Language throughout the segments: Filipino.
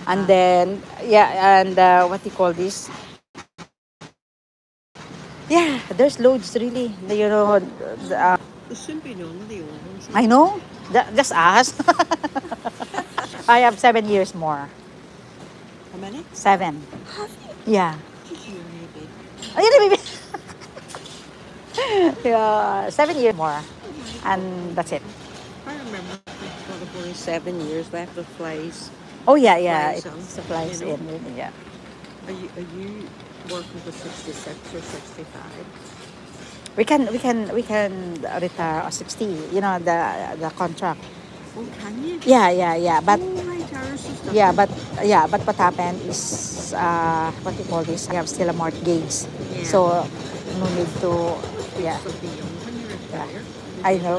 And then, yeah, and what do you call this? Yeah, there's loads really. You know, Shouldn't be known the old ones. I know. Just ask. I have 7 years more. How many? 7. Have you? Yeah. Did you hear me? Ayun, baby. Yeah, 7 years more. Oh my And that's it. God. I remember for the 7 years left of flies. Oh, yeah, yeah. It Flies on, supplies you know. in, really, yeah. Are you working for 66 or 65? We can retire at 60. You know, the contract. Oh, can you? Yeah. But Oh, my tires is stuck. but what happened is what do you call this? I have still a mortgage, Yeah. so no need to. Yeah, Still be young when you yeah. retire. I know.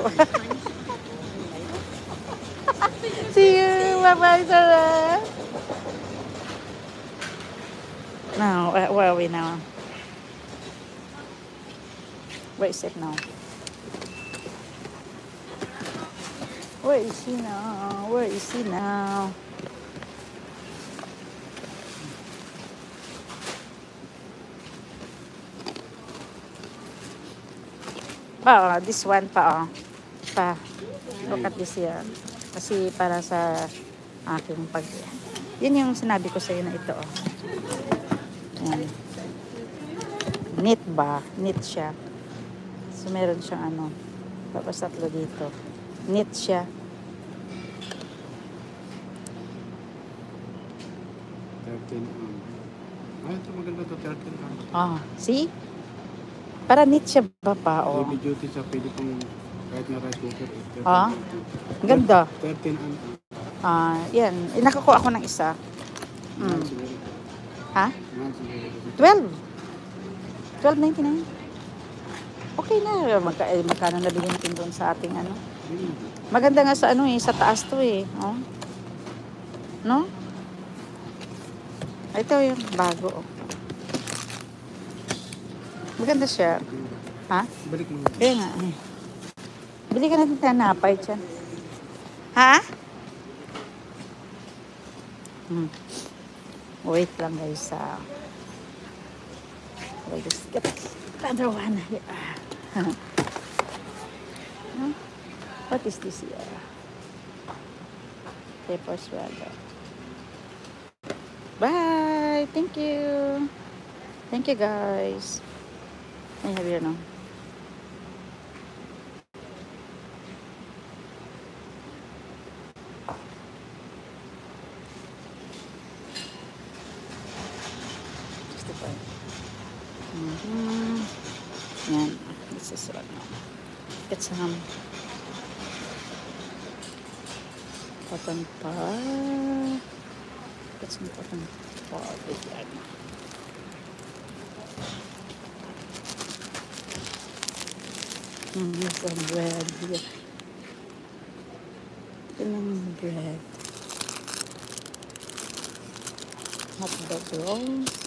Things. See you. Bye bye, Sarah. Now, where are we now? Where is it now? Where is he now? Where is he now? This one pa, oh. Pa. Look at this here. Kasi para sa aking pag... Yun yung sinabi ko sa'yo na ito, oh. Yan. Knit ba? Knit siya. So, meron siyang ano. Tapos tatlo dito. Knit siya. 13 Ay, ito maganda to, 13 See? Para knit siya ba pa, oh. Heavy duty sa pwede pong kahit na rice cooker. Ang ganda. 13 Yan. Nakakuha ako ng isa. siguro. Ha? Mahal siguro. 12. 12.99. Okay na. Magkano nabili natin doon sa ating ano. Maganda nga sa ano sa taas to eh. Oh. No? Ito yung bago. Oh. Maganda siya. Ha? Balik mo. Kaya nga eh. Bili ka natin tanapay dyan. Ha? Wait lang guys. We'll just get another one here. What is this here? Paper sweater. Bye! Thank you! Thank you guys. I have here now. Yan. This is what now. Get some cotton pad. Get some cotton pad. Yan. Some bread here. Some bread. Hot dog rolls.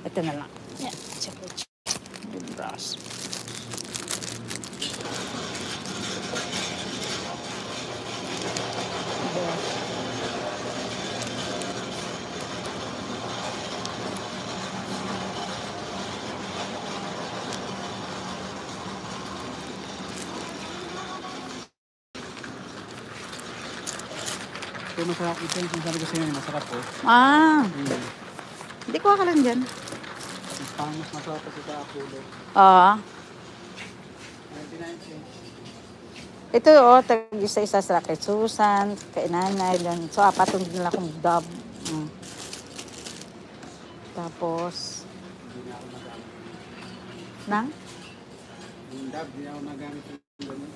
Ito na lang. Yan. Good brush. Ito masarap. Ito yung sinasabi ko sa inyo, masarap po. Hindi ko ka lang dyan. Mas masarap kasi sa Apollo. Ito, tag-isa-isa sa kay Susan, kay Nanay, then, so apat yung nila akong dub. Tapos, Hindi na ako nagamit. nang? Yung dab, hindi ako nagamit yung ganun.